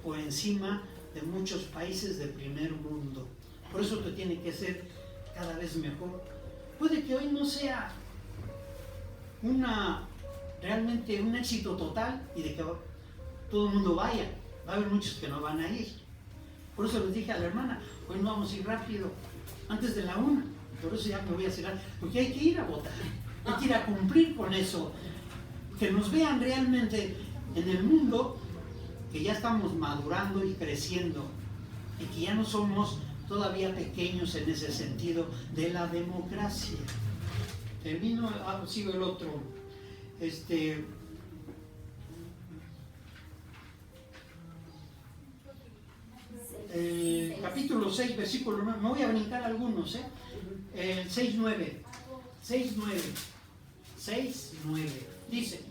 por encima de muchos países de primer mundo. Por eso te tiene que ser cada vez mejor. Puede que hoy no sea realmente un éxito total y de que todo el mundo vaya. Va a haber muchos que no van a ir. Por eso les dije a la hermana, Hoy no vamos a ir rápido, antes de la 1. Por eso ya me voy a cerrar, porque hay que ir a votar, hay que ir a cumplir con eso. Que nos vean realmente en el mundo, que ya estamos madurando y creciendo, y que ya no somos todavía pequeños en ese sentido de la democracia. Termino, sigo el otro. Capítulo 6, versículo 9, me voy a brincar algunos, 6:9, 6:9, dice: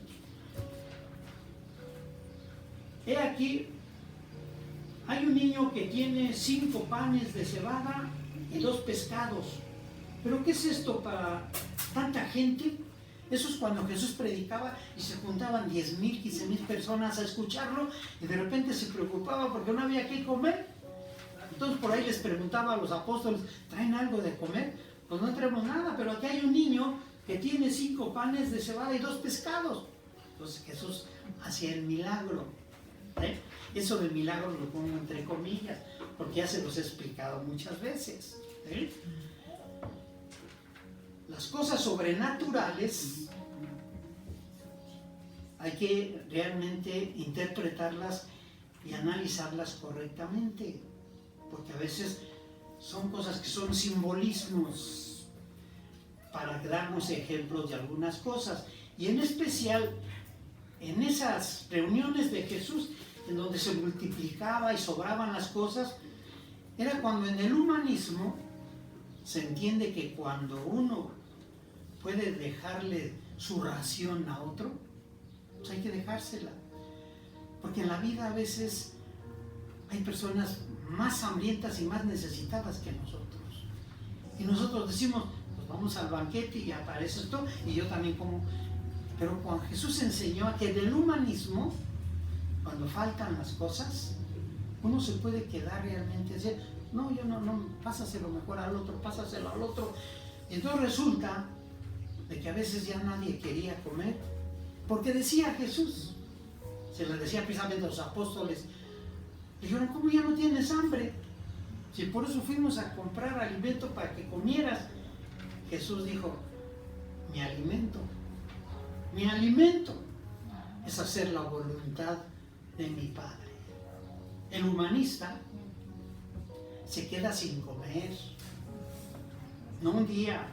he aquí, hay un niño que tiene 5 panes de cebada y 2 pescados. ¿Pero qué es esto para tanta gente? Eso es cuando Jesús predicaba y se juntaban 10,000, 15,000 personas a escucharlo, y de repente se preocupaba porque no había qué comer. Entonces por ahí les preguntaba a los apóstoles: ¿traen algo de comer? Pues no traemos nada, pero aquí hay un niño que tiene 5 panes de cebada y 2 pescados. Entonces Jesús hacía el milagro. Eso del milagro lo pongo entre comillas, porque ya se los he explicado muchas veces. Las cosas sobrenaturales hay que realmente interpretarlas y analizarlas correctamente, porque a veces son cosas que son simbolismos para darnos ejemplos de algunas cosas. Y en especial en esas reuniones de Jesús, en donde se multiplicaba y sobraban las cosas, era cuando en el humanismo se entiende que cuando uno puede dejarle su ración a otro, pues hay que dejársela. Porque en la vida a veces hay personas más hambrientas y más necesitadas que nosotros. Y nosotros decimos: pues vamos al banquete y aparece esto, y yo también como. Pero cuando Jesús enseñó a que del humanismo, cuando faltan las cosas, uno se puede quedar realmente y decir: no, yo no, pásaselo mejor al otro, pásaselo al otro. Y entonces resulta de que a veces ya nadie quería comer, porque decía Jesús, se lo decía precisamente a los apóstoles, dijeron: ¿cómo ya no tienes hambre? Si por eso fuimos a comprar alimento para que comieras. Jesús dijo: mi alimento es hacer la voluntad de mi Padre. El humanista se queda sin comer, no un día,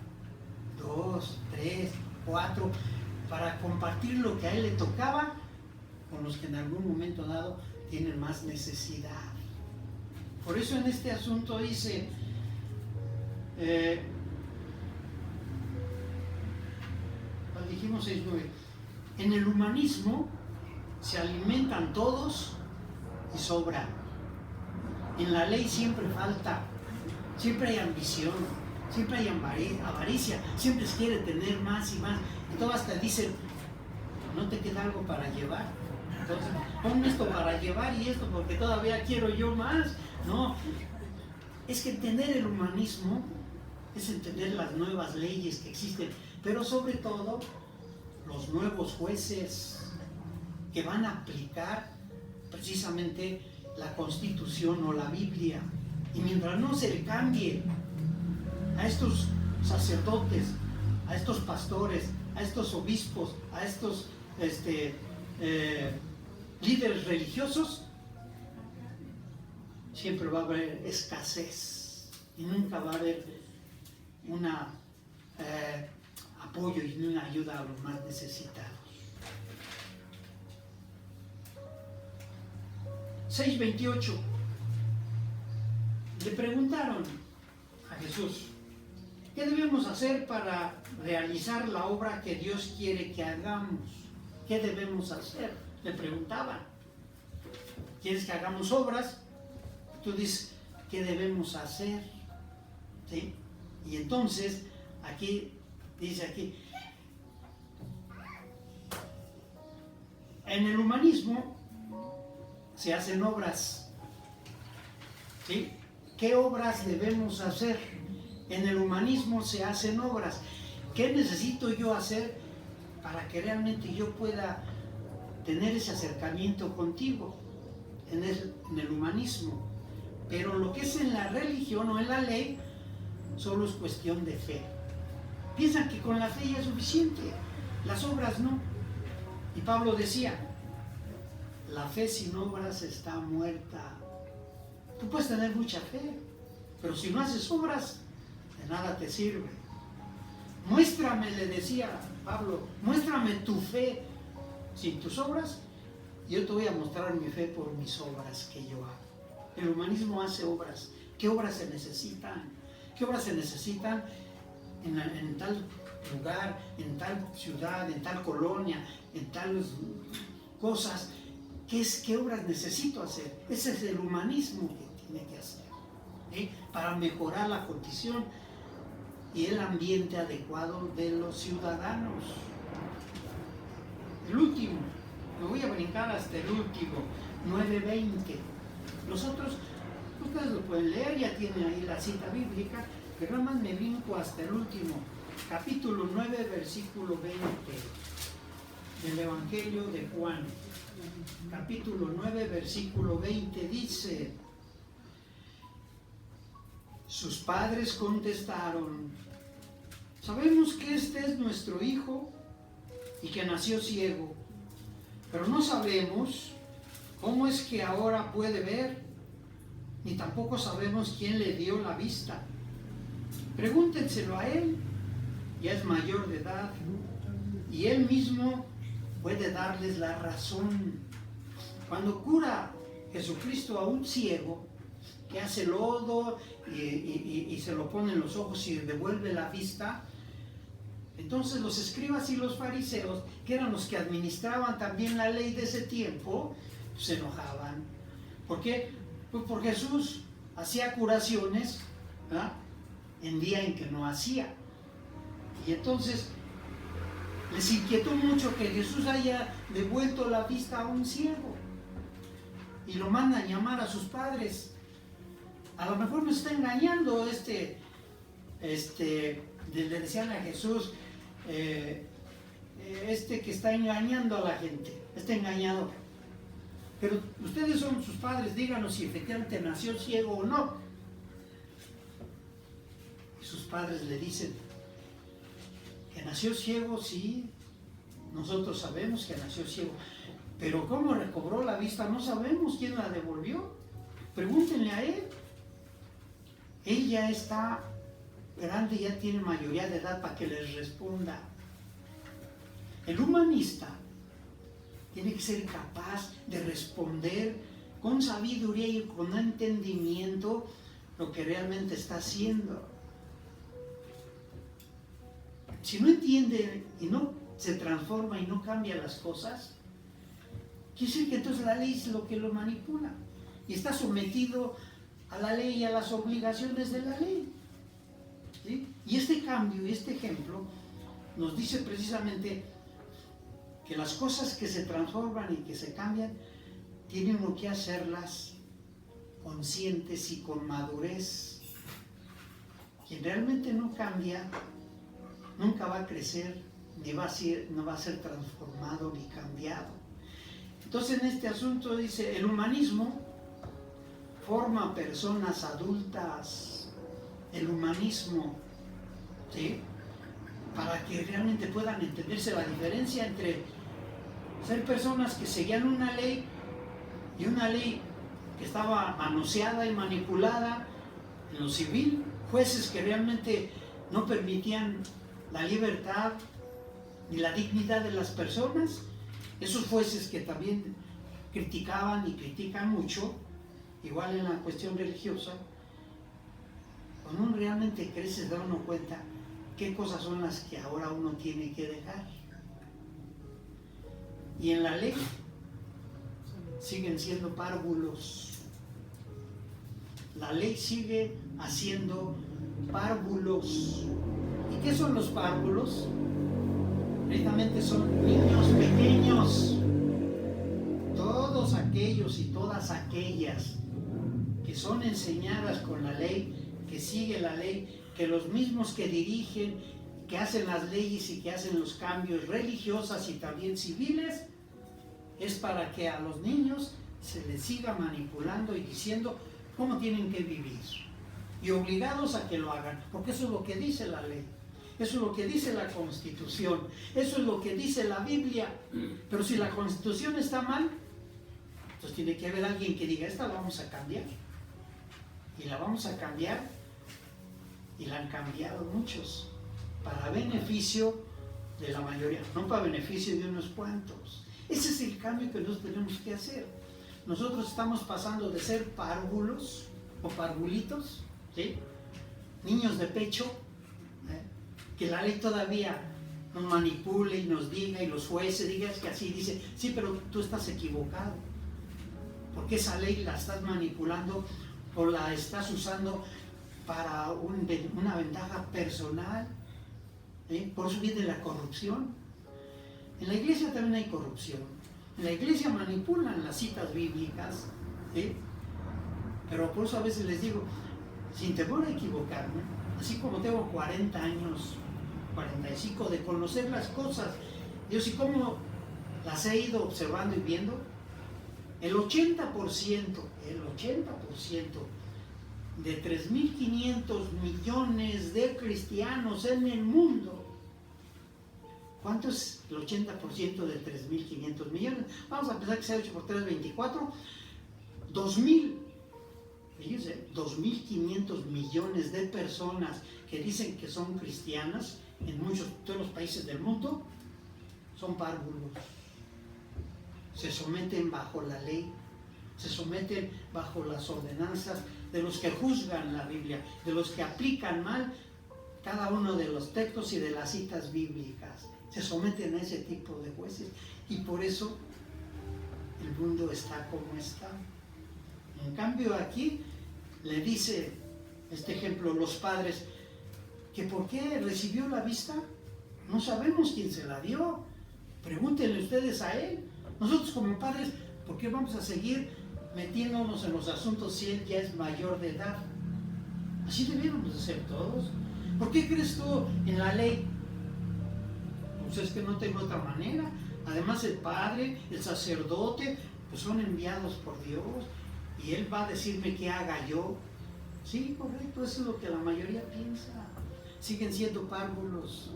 2, 3, 4, para compartir lo que a él le tocaba con los que en algún momento dado tienen más necesidad. Por eso en este asunto dice, dijimos 6:9, en el humanismo se alimentan todos y sobran. En la ley siempre falta, siempre hay ambición, siempre hay avaricia, siempre se quiere tener más y más. Y todo hasta dicen: ¿no te queda algo para llevar? Entonces, ponme esto para llevar y esto porque todavía quiero yo más. No, es que entender el humanismo es entender las nuevas leyes que existen, pero sobre todo los nuevos jueces que van a aplicar precisamente la Constitución o la Biblia. Y mientras no se le cambie a estos sacerdotes, a estos pastores, a estos obispos, a estos líderes religiosos, siempre va a haber escasez y nunca va a haber una apoyo y una ayuda a los más necesitados. 6:28. Le preguntaron a Jesús: ¿qué debemos hacer para realizar la obra que Dios quiere que hagamos? ¿Qué debemos hacer? Le preguntaban. ¿Quieres que hagamos obras? Tú dices: ¿qué debemos hacer? ¿Sí? Y entonces aquí dice en el humanismo se hacen obras, ¿sí? ¿Qué obras debemos hacer? En el humanismo se hacen obras. ¿Qué necesito yo hacer para que realmente yo pueda tener ese acercamiento contigo? En el humanismo, Pero lo que es en la religión o en la ley, solo es cuestión de fe. Piensan que con la fe ya es suficiente, las obras no. Y Pablo decía, la fe sin obras está muerta. Tú puedes tener mucha fe, pero si no haces obras, de nada te sirve. Muéstrame, le decía Pablo, muéstrame tu fe sin tus obras, y yo te voy a mostrar mi fe por mis obras que yo hago. El humanismo hace obras. ¿Qué obras se necesitan? ¿Qué obras se necesitan en tal lugar, en tal ciudad, en tal colonia, en tales cosas? ¿Qué obras necesito hacer? Ese es el humanismo que tiene que hacer, para mejorar la condición y el ambiente adecuado de los ciudadanos. El último, me voy a brincar hasta el último, 9:20. Los otros, ustedes lo pueden leer, ya tienen ahí la cita bíblica, pero nada más me brinco hasta el último, capítulo 9, versículo 20 del Evangelio de Juan. Capítulo 9, versículo 20 dice: sus padres contestaron, sabemos que este es nuestro hijo y que nació ciego, pero no sabemos cómo es que ahora puede ver, ni tampoco sabemos quién le dio la vista. Pregúntenselo a él, ya es mayor de edad, y él mismo puede darles la razón. Cuando cura Jesucristo a un ciego, que hace lodo y se lo pone en los ojos y devuelve la vista, entonces los escribas y los fariseos, que eran los que administraban también la ley de ese tiempo, se enojaban. ¿Por qué? Pues porque Jesús hacía curaciones, ¿verdad?, en día en que no hacía. Y entonces les inquietó mucho que Jesús haya devuelto la vista a un ciego. Y lo mandan llamar a sus padres. A lo mejor nos está engañando le decían a Jesús, que está engañando a la gente, está engañador. Pero ustedes son sus padres, díganos si efectivamente nació ciego o no. Y sus padres le dicen que nació ciego, sí, nosotros sabemos que nació ciego, pero cómo recobró la vista no sabemos, quién la devolvió. Pregúntenle a él. Él ya está grande, ya tiene mayoría de edad para que les responda. El humanista tiene que ser capaz de responder con sabiduría y con entendimiento lo que realmente está haciendo. Si no entiende y no se transforma y no cambia las cosas, quiere decir que entonces la ley es lo que lo manipula y está sometido a la ley y a las obligaciones de la ley. ¿Sí? Y este cambio y este ejemplo nos dice precisamente que las cosas que se transforman y que se cambian, tienen uno que hacerlas conscientes y con madurez. Quien realmente no cambia, nunca va a crecer, no va a ser transformado ni cambiado. Entonces en este asunto dice, el humanismo forma personas adultas, el humanismo, ¿sí?, para que realmente puedan entenderse la diferencia entre ser personas que seguían una ley y una ley que estaba manoseada y manipulada en lo civil, jueces que realmente no permitían la libertad ni la dignidad de las personas, esos jueces que también criticaban y critican mucho, igual en la cuestión religiosa. Cuando uno realmente crece, se da uno cuenta qué cosas son las que ahora uno tiene que dejar. Y en la ley siguen siendo párvulos. La ley sigue haciendo párvulos. ¿Y qué son los párvulos? Precisamente son niños pequeños. Todos aquellos y todas aquellas que son enseñadas con la ley, que sigue la ley, que los mismos que dirigen, que hacen las leyes y que hacen los cambios religiosas y también civiles, es para que a los niños se les siga manipulando y diciendo cómo tienen que vivir y obligados a que lo hagan, porque eso es lo que dice la ley, eso es lo que dice la Constitución, eso es lo que dice la Biblia. Pero si la Constitución está mal, entonces tiene que haber alguien que diga, esta la vamos a cambiar, y la vamos a cambiar, y la han cambiado muchos, para beneficio de la mayoría, no para beneficio de unos cuantos. Ese es el cambio que nosotros tenemos que hacer. Nosotros estamos pasando de ser párvulos o parvulitos, ¿sí?, niños de pecho, que la ley todavía nos manipule y nos diga, y los jueces digan que así dice, sí, pero tú estás equivocado, porque esa ley la estás manipulando o la estás usando para una ventaja personal, por eso viene la corrupción. En la iglesia también hay corrupción. En la iglesia manipulan las citas bíblicas, ¿sí? Pero por eso a veces les digo, sin temor a equivocarme, así como tengo 40 años, 45 de conocer las cosas, Dios, y cómo las he ido observando y viendo, el 80% de 3.500 millones de cristianos en el mundo. ¿Cuánto es el 80% de 3.500 millones? Vamos a pensar que sea 8 por 3, 24. 2.500 millones de personas que dicen que son cristianas en todos los países del mundo son párvulos. Se someten bajo la ley, se someten bajo las ordenanzas de los que juzgan la Biblia, de los que aplican mal cada uno de los textos y de las citas bíblicas. Se someten a ese tipo de jueces, y por eso el mundo está como está. En cambio aquí le dice este ejemplo, los padres, que por qué recibió la vista, no sabemos quién se la dio, pregúntenle ustedes a él. Nosotros como padres, ¿por qué vamos a seguir metiéndonos en los asuntos si él ya es mayor de edad? Así debiéramos de ser todos. ¿Por qué crees tú en la ley? Pues es que no tengo otra manera. Además el padre, el sacerdote, pues son enviados por Dios, y él va a decirme qué haga yo. Sí, correcto, eso es lo que la mayoría piensa. Siguen siendo párvulos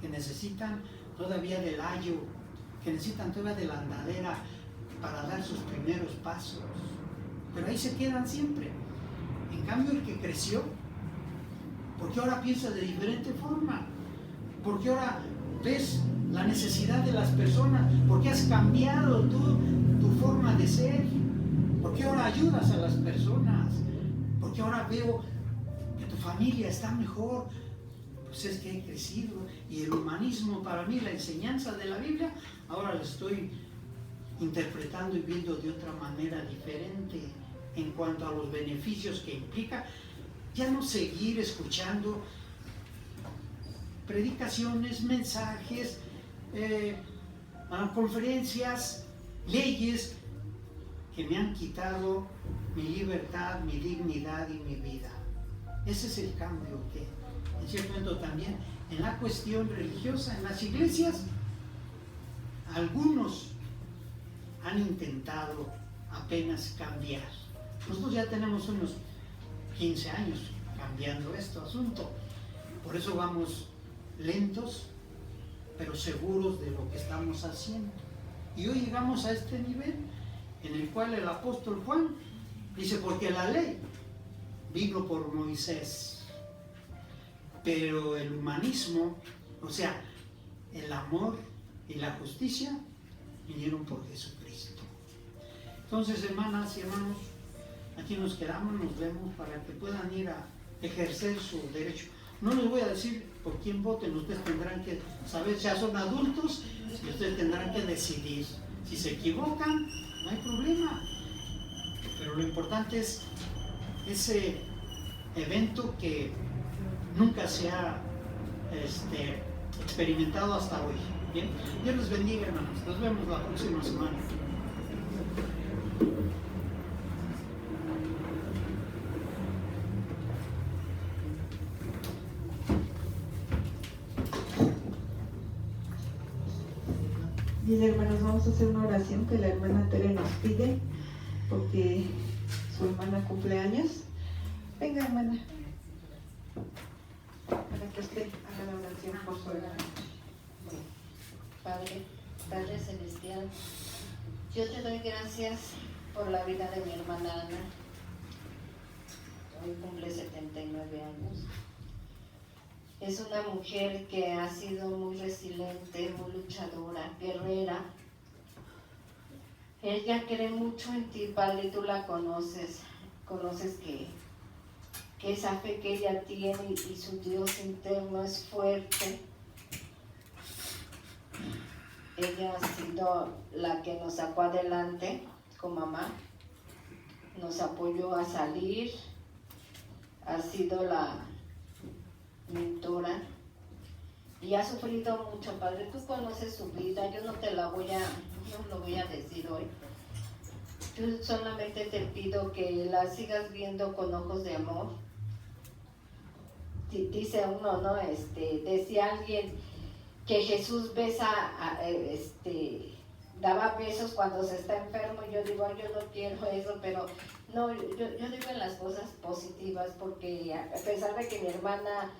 que necesitan todavía del ayo, que necesitan todavía de la andadera para dar sus primeros pasos. Pero ahí se quedan siempre. En cambio el que creció, porque ahora piensa de diferente forma, porque ahora ves la necesidad de las personas, porque has cambiado tu forma de ser, porque ahora ayudas a las personas, porque ahora veo que tu familia está mejor. Pues es que he crecido, y el humanismo, para mí, la enseñanza de la Biblia, ahora la estoy interpretando y viendo de otra manera diferente en cuanto a los beneficios que implica ya no seguir escuchando predicaciones, mensajes, conferencias, leyes que me han quitado mi libertad, mi dignidad y mi vida. Ese es el cambio que, en cierto momento, también en la cuestión religiosa, en las iglesias, algunos han intentado apenas cambiar. Nosotros ya tenemos unos 15 años cambiando este asunto. Por eso vamos lentos, pero seguros de lo que estamos haciendo. Y hoy llegamos a este nivel en el cual el apóstol Juan dice, porque la ley vino por Moisés, pero el humanismo, o sea, el amor y la justicia, vinieron por Jesucristo. Entonces, hermanas y hermanos, aquí nos quedamos, nos vemos para que puedan ir a ejercer su derecho. No les voy a decir por quién voten, ustedes tendrán que saber, ya son adultos, y ustedes tendrán que decidir. Si se equivocan, no hay problema. Pero lo importante es ese evento que nunca se ha experimentado hasta hoy. ¿Bien? Dios les bendiga, hermanos. Nos vemos la próxima semana. Bien, hermanos, vamos a hacer una oración que la hermana Tere nos pide, porque su hermana cumpleaños. Venga, hermana, para que usted haga la oración por su hermana. Padre Celestial, yo te doy gracias por la vida de mi hermana Ana. Hoy cumple 79 años. Es una mujer que ha sido muy resiliente, muy luchadora, guerrera. Ella cree mucho en ti, Padre, tú la conoces. Conoces que esa fe que ella tiene y su Dios interno es fuerte. Ella ha sido la que nos sacó adelante con mamá, nos apoyó a salir, ha sido la mentora y ha sufrido mucho, Padre. Tú conoces su vida, yo no lo voy a decir hoy. Yo solamente te pido que la sigas viendo con ojos de amor. Dice uno, ¿no? Decía alguien que Jesús daba besos cuando se está enfermo, y yo digo, yo no quiero eso, pero no, yo digo en las cosas positivas, porque a pesar de que mi hermana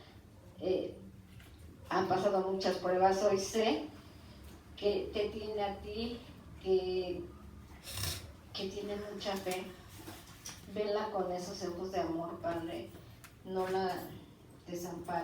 ha pasado muchas pruebas, hoy sé que te tiene a ti, que tiene mucha fe. Vela con esos ojos de amor, Padre, no la desampares.